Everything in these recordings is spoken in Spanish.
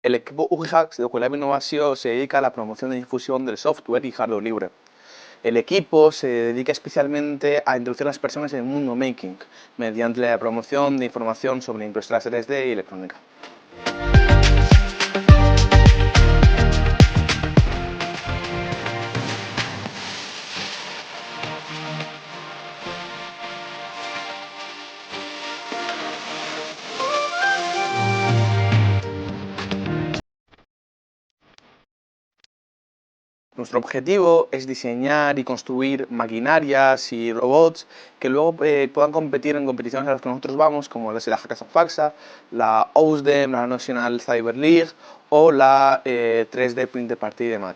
El equipo UGIHAX de Juega Innovación se dedica a la promoción y difusión del software y hardware libre. El equipo se dedica especialmente a introducir a las personas en el mundo making, mediante la promoción de información sobre impresoras 3D y electrónica. Nuestro objetivo es diseñar y construir maquinarias y robots que luego puedan competir en competiciones a las que nosotros vamos, como la Hackers of Faxa, la OSDEM, la National Cyber League o la 3D Printer Party de Mac.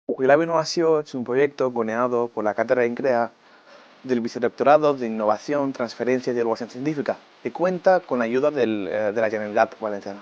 Jubilab Innovación es un proyecto coordinado por la Cátedra INCREA del Vicerrectorado de Innovación, Transferencia y Divulgación Científica, que cuenta con la ayuda de la Generalitat Valenciana.